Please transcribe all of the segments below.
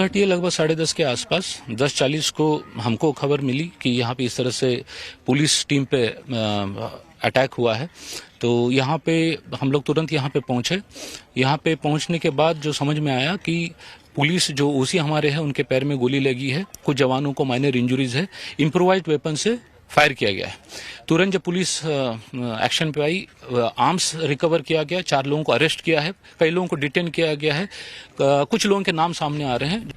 घटिया लगभग 10:30 के आसपास 10:40 को हमको खबर मिली कि यहाँ पे इस तरह से पुलिस टीम पे अटैक हुआ है। तो यहाँ पे हम लोग तुरंत यहाँ पे पहुंचे। यहाँ पे पहुंचने के बाद जो समझ में आया कि पुलिस जो ओसी हमारे हैं उनके पैर में गोली लगी है, कुछ जवानों को माइनर इंजुरीज है, इम्प्रोवाइज्ड वेपन से फायर किया गया है। तुरंत जब पुलिस एक्शन पे आई, आर्म्स रिकवर किया गया, 4 लोगों को अरेस्ट किया है, कई लोगों को डिटेन किया गया है, कुछ लोगों के नाम सामने आ रहे हैं।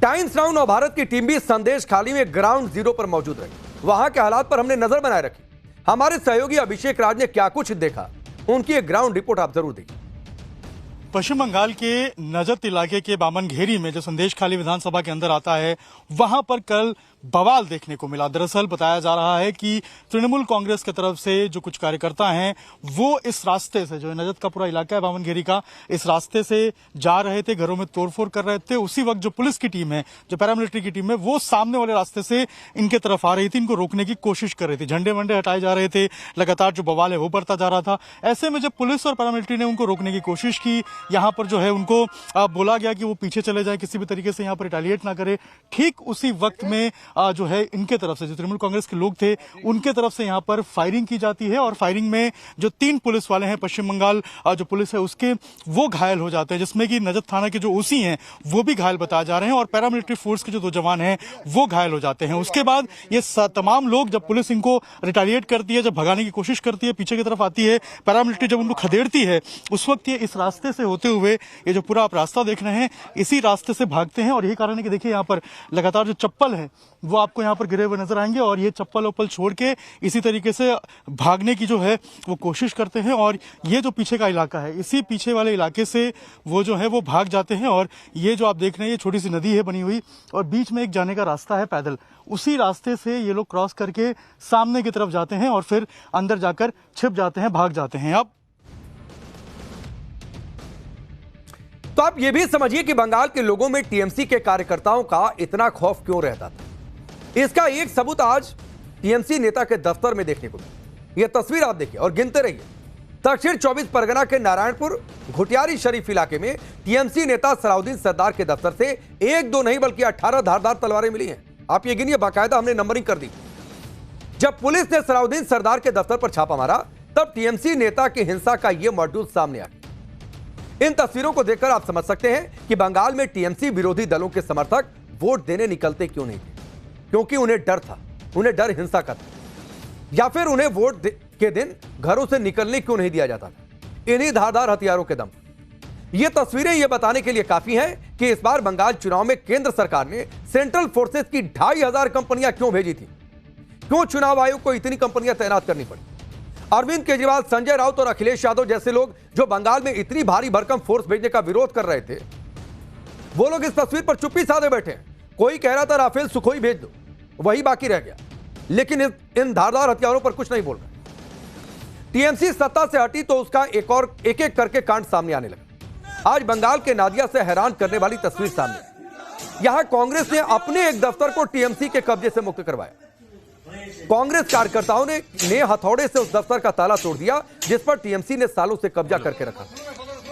टाइम्स नाउ नव भारत की टीम भी संदेश खाली में ग्राउंड जीरो पर मौजूद रही। वहां के हालात पर हमने नजर बनाए रखी। हमारे सहयोगी अभिषेक राज ने क्या कुछ देखा, उनकी एक ग्राउंड रिपोर्ट आप जरूर देखिए। पश्चिम बंगाल के नजत इलाके के बामनघेरी में जो संदेश खाली विधानसभा के अंदर आता है, वहां पर कल बवाल देखने को मिला। दरअसल बताया जा रहा है कि तृणमूल कांग्रेस की तरफ से जो कुछ कार्यकर्ता हैं वो इस रास्ते से, जो नजत का पूरा इलाका है बामनघेरी का, इस रास्ते से जा रहे थे, घरों में तोड़फोड़ कर रहे थे। उसी वक्त जो पुलिस की टीम है, जो पैरामिलिट्री की टीम है, वो सामने वाले रास्ते से इनके तरफ आ रही थी, इनको रोकने की कोशिश कर रही थी। झंडे वंडे हटाए जा रहे थे, लगातार जो बवाल है वो बढ़ता जा रहा था। ऐसे में जब पुलिस और पैरामिलिट्री ने उनको रोकने की कोशिश की, यहाँ पर जो है उनको बोला गया कि वो पीछे चले जाए, किसी भी तरीके से यहाँ पर रिटेलिएट ना करे। ठीक उसी वक्त में जो है इनके तरफ से, जो तृणमूल कांग्रेस के लोग थे, उनके तरफ से यहाँ पर फायरिंग की जाती है और फायरिंग में जो 3 पुलिस वाले हैं पश्चिम बंगाल जो पुलिस है उसके, वो घायल हो जाते हैं, जिसमें कि नजत थाना के जो ओसी हैं वो भी घायल बताए जा रहे हैं और पैरामिलिट्री फोर्स के जो 2 जवान हैं वो घायल हो जाते हैं। उसके बाद ये तमाम लोग, जब पुलिस इनको रिटेलिएट करती है, जब भगाने की कोशिश करती है, पीछे की तरफ आती है, पैरामिलिट्री जब उनको खदेड़ती है, उस वक्त ये इस रास्ते से होते हुए, ये जो पूरा आप रास्ता देख रहे हैं, इसी रास्ते से भागते हैं। और यही कारण है कि देखिए यहाँ पर लगातार जो चप्पल है वो आपको यहाँ पर गिरे हुए नजर आएंगे और ये चप्पल वप्पल छोड़ के इसी तरीके से भागने की जो है वो कोशिश करते हैं। और ये जो पीछे का इलाका है, इसी पीछे वाले इलाके से वो जो है वो भाग जाते हैं। और ये जो आप देख रहे हैं, ये छोटी सी नदी है बनी हुई और बीच में एक जाने का रास्ता है पैदल, उसी रास्ते से ये लोग क्रॉस करके सामने की तरफ जाते हैं और फिर अंदर जाकर छिप जाते हैं, भाग जाते हैं। अब तो आप ये भी समझिए कि बंगाल के लोगों में टीएमसी के कार्यकर्ताओं का इतना खौफ क्यों रहता था। इसका एक सबूत आज टीएमसी नेता के दफ्तर में देखने को मिला। यह तस्वीर आप देखिए और गिनते रहिए। दक्षिण 24 परगना के नारायणपुर घुटियारी शरीफ इलाके में टीएमसी नेता सलाउद्दीन सरदार के दफ्तर से 1-2 नहीं बल्कि 18 धारदार तलवारें मिली हैं। आप ये गिनिए, बाकायदा हमने नंबरिंग कर दी। जब पुलिस ने सलाउद्दीन सरदार के दफ्तर पर छापा मारा, तब टीएमसी नेता की हिंसा का यह मॉड्यूल सामने आया। इन तस्वीरों को देखकर आप समझ सकते हैं कि बंगाल में टीएमसी विरोधी दलों के समर्थक वोट देने निकलते क्यों नहीं थे। क्योंकि उन्हें डर था, उन्हें डर हिंसा का था, या फिर उन्हें वोट के दिन घरों से निकलने क्यों नहीं दिया जाता था, इन्हीं धारदार हथियारों के दम। ये तस्वीरें यह बताने के लिए काफी हैं कि इस बार बंगाल चुनाव में केंद्र सरकार ने सेंट्रल फोर्सेस की 2500 कंपनियां क्यों भेजी थी, क्यों चुनाव आयोग को इतनी कंपनियां तैनात करनी पड़ी। अरविंद केजरीवाल, संजय राउत और अखिलेश यादव जैसे लोग जो बंगाल में इतनी भारी भरकम फोर्स भेजने का विरोध कर रहे थे, वो लोग इस तस्वीर पर चुप्पी साधे बैठे हैं। कोई कह रहा था राफेल सुखोई भेज दो, वही बाकी रह गया, लेकिन इन धारदार हथियारों पर कुछ नहीं बोल रहा। टीएमसी सत्ता से हटी तो उसका एक एक करके कांड सामने आने लगा। आज बंगाल के नादिया से हैरान करने वाली तस्वीर सामने। यहां कांग्रेस ने अपने एक दफ्तर को टीएमसी के कब्जे से मुक्त करवाया। कांग्रेस कार्यकर्ताओं ने हथौड़े से उस दफ्तर का ताला तोड़ दिया जिस पर टीएमसी ने सालों से कब्जा करके रखा।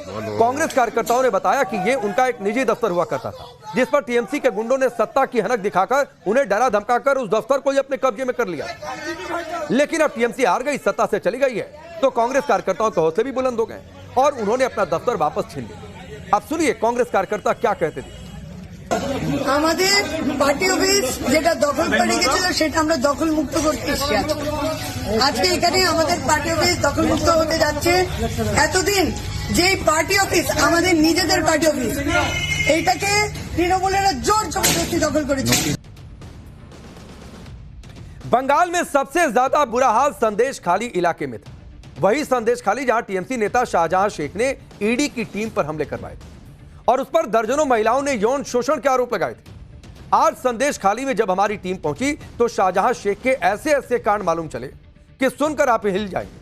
कांग्रेस कार्यकर्ताओं ने बताया कि यह उनका एक निजी दफ्तर हुआ करता था, जिस पर टीएमसी के गुंडों ने सत्ता की हनक दिखाकर उन्हें डरा धमकाकर उस दफ्तर को ही अपने कब्जे में कर लिया। लेकिन अब टीएमसी हार गई, सत्ता से चली गई है, तो कांग्रेस कार्यकर्ताओं के हौसले भी बुलंद हो गए और उन्होंने अपना दफ्तर वापस छीन लिया। अब सुनिए कांग्रेस कार्यकर्ता क्या कहते थे। আমাদের পার্টি অফিস যেটা দখল করে গেছিল সেটা আমরা দখল মুক্ত করতে এসেছি। আজকে এখানে আমাদের পার্টি অফিস দখল মুক্ত হতে যাচ্ছে। এতদিন যে পার্টি অফিস আমাদের নিজেদের পার্টি অফিস, এইটাকে তৃণমূলেরা জোর জবরদস্তি দখল করেছে। बंगाल में सबसे ज्यादा बुरा हाल संदेश खाली इलाके में था। वही संदेश खाली जहां टीएमसी नेता शाहजहां शेख ने ईडी की टीम पर हमले करवाए थे और उस पर दर्जनों महिलाओं ने यौन शोषण के आरोप लगाए थे। आज संदेश खाली में जब हमारी टीम पहुंची तो शाहजहां शेख के ऐसे ऐसे कांड मालूम चले कि सुनकर आप हिल जाएंगे।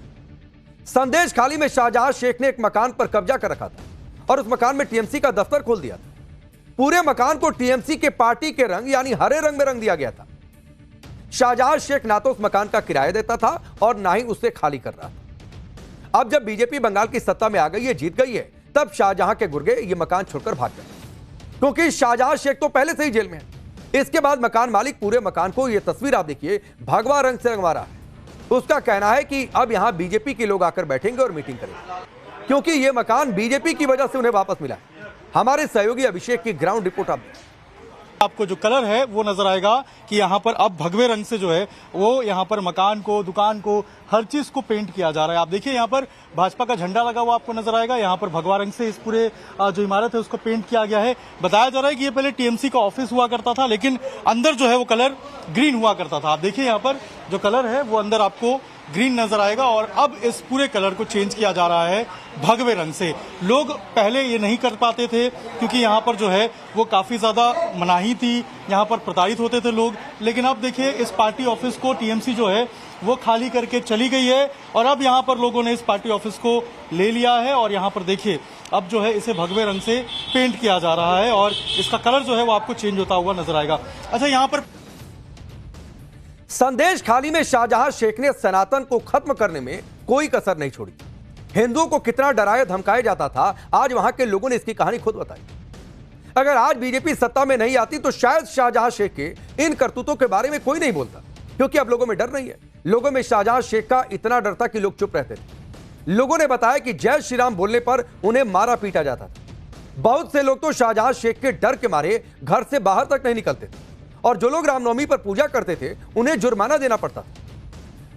संदेश खाली में शाहजहां शेख ने एक मकान पर कब्जा कर रखा था और उस मकान में टीएमसी का दफ्तर खोल दिया था। पूरे मकान को टीएमसी के पार्टी के रंग यानी हरे रंग में रंग दिया गया था। शाहजहां शेख ना तो उस मकान का किराया देता था और ना ही उसे खाली कर रहा था। अब जब बीजेपी बंगाल की सत्ता में आ गई है, जीत गई है, तब शाहजहां के गुर्गे ये मकान छोड़कर भाग गए, क्योंकि शाहजहां शेख तो पहले से ही जेल में है। इसके बाद मकान मालिक पूरे मकान को, ये तस्वीर आप देखिए, भगवा रंग से रंगवा रहा है। उसका कहना है कि अब यहां बीजेपी के लोग आकर बैठेंगे और मीटिंग करेंगे, क्योंकि यह मकान बीजेपी की वजह से उन्हें वापस मिला है। हमारे सहयोगी अभिषेक की ग्राउंड रिपोर्ट आपको जो कलर है वो नजर आएगा कि यहाँ पर अब भगवे रंग से जो है वो यहाँ पर मकान को, दुकान को, हर चीज को पेंट किया जा रहा है। आप देखिए यहाँ पर भाजपा का झंडा लगा हुआ आपको नजर आएगा। यहाँ पर भगवा रंग से इस पूरे जो इमारत है उसको पेंट किया गया है। बताया जा रहा है कि ये पहले टीएमसी का ऑफिस हुआ करता था, लेकिन अंदर जो है वो कलर ग्रीन हुआ करता था। आप देखिए यहाँ पर जो कलर है वो अंदर आपको ग्रीन नजर आएगा और अब इस पूरे कलर को चेंज किया जा रहा है भगवे रंग से। लोग पहले ये नहीं कर पाते थे क्योंकि यहाँ पर जो है वो काफी ज्यादा मनाही थी, यहाँ पर प्रताड़ित होते थे लोग। लेकिन अब देखिए इस पार्टी ऑफिस को टीएमसी जो है वो खाली करके चली गई है और अब यहाँ पर लोगों ने इस पार्टी ऑफिस को ले लिया है और यहाँ पर देखिए अब जो है इसे भगवे रंग से पेंट किया जा रहा है और इसका कलर जो है वो आपको चेंज होता हुआ नजर आएगा। अच्छा, यहाँ पर संदेश खाली में शाहजहां शेख ने सनातन को खत्म करने में कोई कसर नहीं छोड़ी। हिंदुओं को कितना डराया धमकाया जाता था, आज वहां के लोगों ने इसकी कहानी खुद बताई। अगर आज बीजेपी सत्ता में नहीं आती तो शायद शाहजहां शेख के इन करतूतों के बारे में कोई नहीं बोलता, क्योंकि अब लोगों में डर नहीं है। लोगों में शाहजहां शेख का इतना डर था कि लोग चुप रहते थे। लोगों ने बताया कि जय श्री राम बोलने पर उन्हें मारा पीटा जाता था। बहुत से लोग तो शाहजहां शेख के डर के मारे घर से बाहर तक नहीं निकलते थे और जो लोग रामनवमी पर पूजा करते थे उन्हें जुर्माना देना पड़ता था।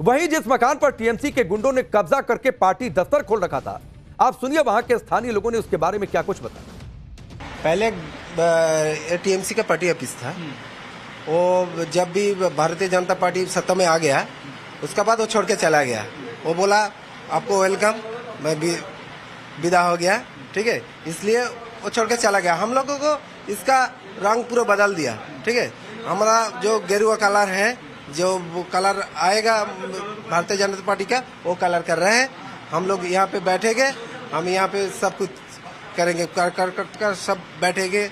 वहीं जिस मकान पर टीएमसी के गुंडों ने कब्जा करके पार्टी दफ्तर खोल रखा था, आप सुनिए वहां के स्थानीय लोगों ने उसके बारे में क्या कुछ बताया। पहले टीएमसी का पार्टी ऑफिस था, वो जब भी भारतीय जनता पार्टी सत्ता में आ गया उसका बाद वो छोड़ के चला गया। वो बोला आपको वेलकम, मैं विदा हो गया, ठीक है, इसलिए वो छोड़ के चला गया। हम लोगों को इसका रंग पूरा बदल दिया, ठीक है। हमारा जो गेरुआ कलर है, जो वो कलर आएगा भारतीय जनता पार्टी का, वो कलर कर रहे हैं। हम लोग यहाँ पे बैठेंगे, हम यहाँ पे सब कुछ करेंगे, कर सब बैठेंगे,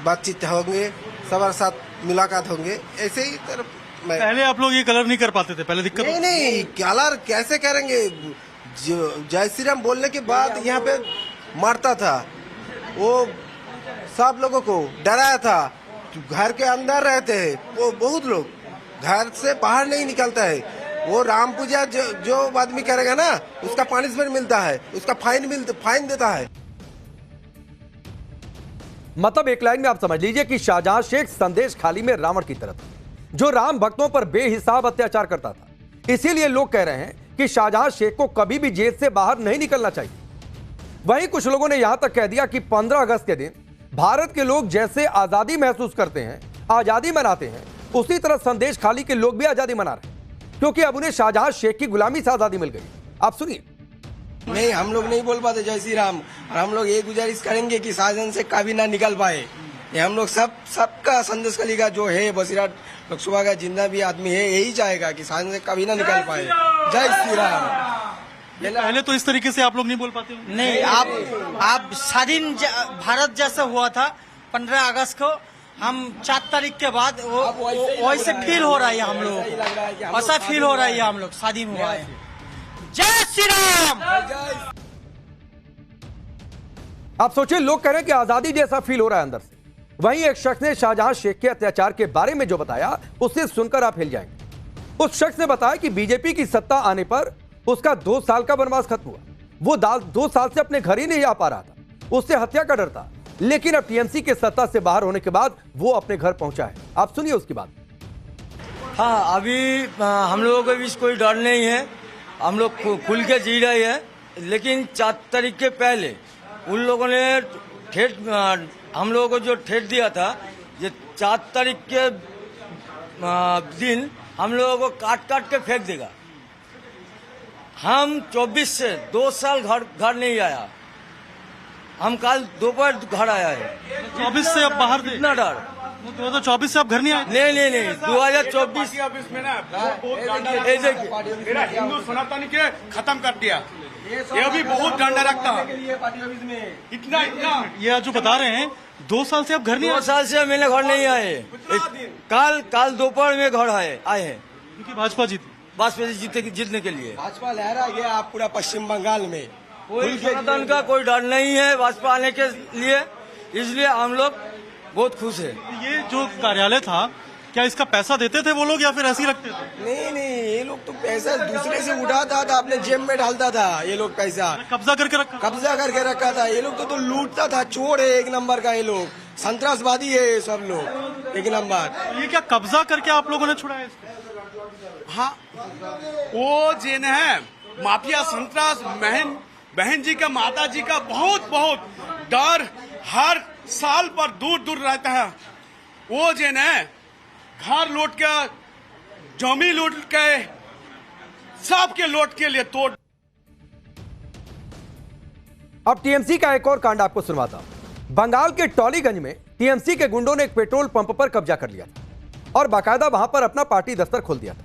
बातचीत होंगे, सबके साथ मुलाकात होंगे। ऐसे ही पहले आप लोग ये कलर नहीं कर पाते थे, पहले दिक्कत नहीं कलर कैसे करेंगे। जय श्री राम बोलने के बाद यहाँ पे मारता था, वो सब लोगों को डराया था। घर के अंदर रहते हैं वो, बहुत लोग घर से बाहर नहीं निकलता है। वो राम पूजा जो आदमी करेगा ना उसका पनिशमेंट मिलता है, उसका फाइन देता है। मतलब एक लाइन में आप समझ लीजिए कि शाहजहां शेख संदेश खाली में रावण की तरह था, जो राम भक्तों पर बेहिसाब अत्याचार करता था। इसीलिए लोग कह रहे हैं कि शाहजहां शेख को कभी भी जेल से बाहर नहीं निकलना चाहिए। वहीं कुछ लोगों ने यहां तक कह दिया कि 15 अगस्त के दिन भारत के लोग जैसे आजादी महसूस करते हैं, आजादी मनाते हैं, उसी तरह संदेश खाली के लोग भी आजादी मना रहे हैं, क्योंकि अब उन्हें शाहजहां शेख की गुलामी से आजादी मिल गई। आप सुनिए। नहीं, हम लोग नहीं बोल पाते जय श्री राम, और हम लोग ये गुजारिश करेंगे कि शाहजहां से कभी ना निकल पाए। ये हम लोग सबका संदेश खाली का जो है बसीराट लोकसभा का जिंदा भी आदमी है यही चाहेगा कि शाहजहां से कभी ना निकल पाए। जय श्री राम। पहले तो इस तरीके से आप लोग नहीं बोल पाते। नहीं, आप स्वाधीन भारत जैसा हुआ था 15 अगस्त को, हम 4 तारीख के बाद वैसे फील हो रहा है हम लोग, ऐसा फील हो रहा है हम लोग स्वाधीन हुआ है। जय श्री राम। आप सोचिए, लोग कह रहे हैं कि आजादी जैसा फील हो रहा है अंदर से। वहीं एक शख्स ने शाहजहां शेख के अत्याचार के बारे में जो बताया उसे सुनकर आप हिल जाएंगे। उस शख्स ने बताया कि बीजेपी की सत्ता आने पर उसका 2 साल का वनवास खत्म हुआ। वो 2 साल से अपने घर ही नहीं आ पा रहा था, उससे हत्या का डर था। लेकिन अब टीएमसी के सत्ता से बाहर होने के बाद वो अपने घर पहुंचा है। आप सुनिए उसकी बात। हाँ, अभी हम लोगों को भी कोई डर नहीं है, हम लोग खुल के जी रहे हैं। लेकिन 4 तारीख के पहले उन लोगों ने हम लोगों को जो ठेठ दिया था, ये 4 तारीख के दिन हम लोगों को काट के फेंक देगा। हम 24 से 2 साल घर नहीं आया, हम कल दोपहर घर आया है। 24 से अब बाहर इतना डर। 2024 से आप घर नहीं आए? नहीं 2024 में ना मेरा हिंदू सनातनी के खत्म कर दिया। ये भी बहुत डंडा रखता है। इतना ये जो बता रहे हैं 2 साल से आप घर नहीं आए? 2 साल से मैंने घर नहीं आए। कल दोपहर में घर आए हैं, क्योंकि भाजपा जीती। भाजपा जीतने के लिए भाजपा लहरा गया आप पूरा पश्चिम बंगाल में। कोई सनातन का कोई डर नहीं है भाजपा आने के लिए, इसलिए हम लोग बहुत खुश है। ये जो कार्यालय था, क्या इसका पैसा देते थे वो लोग या फिर ऐसे ही रखते थे? नहीं, ये लोग तो पैसा दूसरे से उठाता था, अपने जेब में डालता था। ये लोग पैसा कब्जा करके रखा था। ये लोग तो लूटता था। चोर है एक नंबर का, ये लोग संतरासवादी है, ये सब लोग एक नंबर। ये क्या कब्जा करके आप लोगों ने छुड़ाया इसको? हाँ, वो जिन है माफिया संतरास, बहन जी का, माता जी का बहुत डर हर साल पर दूर रहता है। वो जिन है घर लूट के, जमी लूट के, सबके लूट के लिए तोड़। अब टीएमसी का एक और कांड आपको सुनवाता हूं। बंगाल के टॉलीगंज में टीएमसी के गुंडों ने एक पेट्रोल पंप पर कब्जा कर लिया था और बाकायदा वहां पर अपना पार्टी दफ्तर खोल दिया था।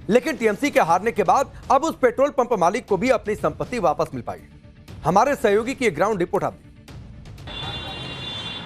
लेकिन टीएमसी के हारने के बाद अब उस पेट्रोल पंप मालिक को भी अपनी संपत्ति वापस मिल पाई। हमारे सहयोगी की एक ग्राउंड रिपोर्ट आप।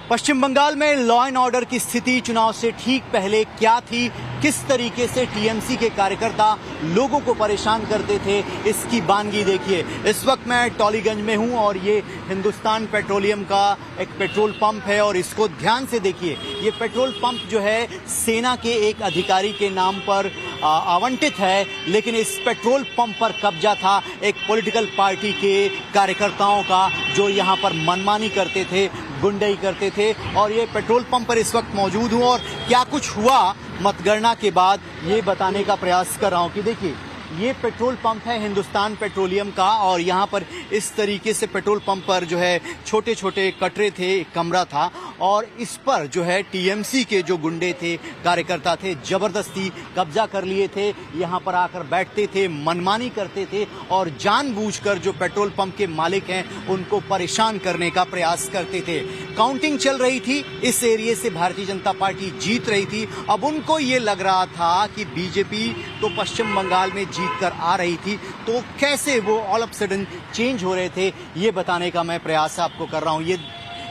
पश्चिम बंगाल में लॉ एंड ऑर्डर की स्थिति चुनाव से ठीक पहले क्या थी, किस तरीके से टीएमसी के कार्यकर्ता लोगों को परेशान करते थे, इसकी बानगी देखिए। इस वक्त मैं टॉलीगंज में हूं और ये हिंदुस्तान पेट्रोलियम का एक पेट्रोल पंप है और इसको ध्यान से देखिए। ये पेट्रोल पंप जो है सेना के एक अधिकारी के नाम पर आवंटित है, लेकिन इस पेट्रोल पंप पर कब्जा था एक पॉलिटिकल पार्टी के कार्यकर्ताओं का, जो यहाँ पर मनमानी करते थे, गुंडई करते थे। और ये पेट्रोल पंप पर इस वक्त मौजूद हूं और क्या कुछ हुआ मतगणना के बाद ये बताने का प्रयास कर रहा हूं कि देखिए ये पेट्रोल पंप है हिंदुस्तान पेट्रोलियम का और यहाँ पर इस तरीके से पेट्रोल पंप पर जो है छोटे छोटे कटरे थे, एक कमरा था और इस पर जो है टीएमसी के जो गुंडे थे, कार्यकर्ता थे, जबरदस्ती कब्जा कर लिए थे। यहाँ पर आकर बैठते थे, मनमानी करते थे और जानबूझकर जो पेट्रोल पंप के मालिक हैं उनको परेशान करने का प्रयास करते थे। काउंटिंग चल रही थी, इस एरिया से भारतीय जनता पार्टी जीत रही थी। अब उनको ये लग रहा था कि बीजेपी तो पश्चिम बंगाल में जीत कर आ रही थी, तो कैसे वो ऑल ऑफ सडन चेंज हो रहे थे, ये बताने का मैं प्रयास आपको कर रहा हूं। ये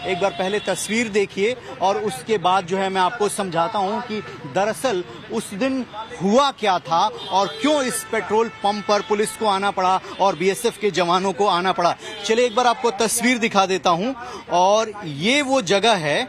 एक बार पहले तस्वीर देखिए और उसके बाद जो है मैं आपको समझाता हूं कि दरअसल उस दिन हुआ क्या था और क्यों इस पेट्रोल पंप पर पुलिस को आना पड़ा और बीएसएफ के जवानों को आना पड़ा। चलिए एक बार आपको तस्वीर दिखा देता हूं और ये वो जगह है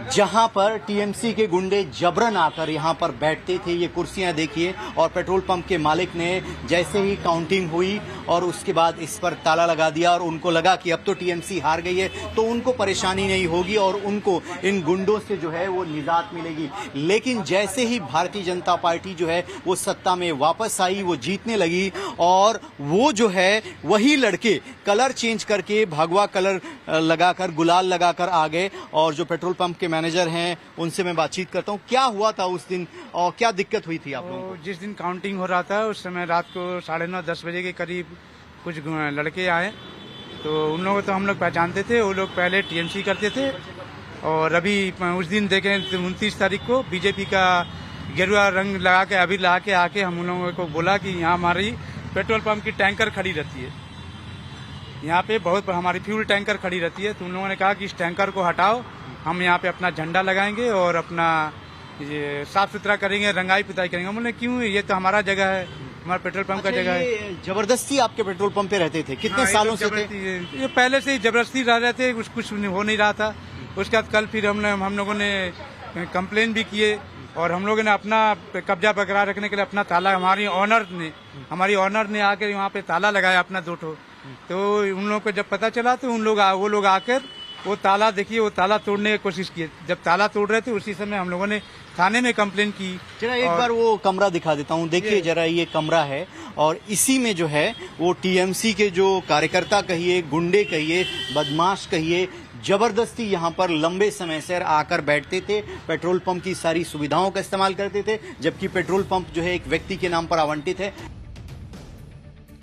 जहां पर टीएमसी के गुंडे जबरन आकर यहां पर बैठते थे। ये कुर्सियां देखिए और पेट्रोल पंप के मालिक ने जैसे ही काउंटिंग हुई और उसके बाद इस पर ताला लगा दिया और उनको लगा कि अब तो टीएमसी हार गई है तो उनको परेशानी नहीं होगी और उनको इन गुंडों से जो है वो निजात मिलेगी। लेकिन जैसे ही भारतीय जनता पार्टी जो है वो सत्ता में वापस आई, वो जीतने लगी और वो जो है वही लड़के कलर चेंज करके भगवा कलर लगाकर, गुलाल लगाकर आ गए। और जो पेट्रोल पंप के मैनेजर हैं उनसे मैं बातचीत करता हूं, क्या हुआ था उस दिन और क्या दिक्कत हुई थी आप लोगों को? जिस दिन काउंटिंग हो रहा था उस समय रात को 9:30-10 बजे के करीब कुछ लड़के आए, तो उन लोगों को तो हम लोग पहचानते थे। वो लोग पहले टीएमसी करते थे और अभी उस दिन देखें 29 तारीख को बीजेपी का गेरुआ रंग लगा के, अबीर लगा के आके हम उन लोगों को बोला कि यहाँ हमारी पेट्रोल पंप की टैंकर खड़ी रहती है, यहाँ पे बहुत हमारी फ्यूल टैंकर खड़ी रहती है। तो उन लोगों ने कहा कि इस टैंकर को हटाओ, हम यहाँ पे अपना झंडा लगाएंगे और अपना ये साफ सुथरा करेंगे, रंगाई पुताई करेंगे। हमने क्यों, ये तो हमारा जगह है, हमारा पेट्रोल पंप का जगह है। जबरदस्ती आपके पेट्रोल पंप पे रहते थे कितने सालों से थे? ये पहले से ही जबरदस्ती रह रहे थे, कुछ हो नहीं रहा था। उसके बाद कल फिर हम लोगों ने कंप्लेन भी किए और हम लोगों ने अपना कब्जा बरकरार रखने के लिए अपना ताला, हमारी ऑनर ने आकर यहाँ पे ताला लगाया अपना 2 ठो। तो उन लोगों को जब पता चला तो वो लोग आकर वो ताला देखिए, वो ताला तोड़ने की कोशिश की। जब ताला तोड़ रहे थे उसी समय हम लोगों ने थाने में कंप्लेन की। जरा एक बार वो कमरा दिखा देता हूँ, देखिए जरा ये कमरा है और इसी में जो है वो टीएमसी के जो कार्यकर्ता कहिए, गुंडे कहिए, बदमाश कहिए, जबरदस्ती यहाँ पर लंबे समय से आकर बैठते थे, पेट्रोल पंप की सारी सुविधाओं का इस्तेमाल करते थे, जबकि पेट्रोल पंप जो है एक व्यक्ति के नाम पर आवंटित है।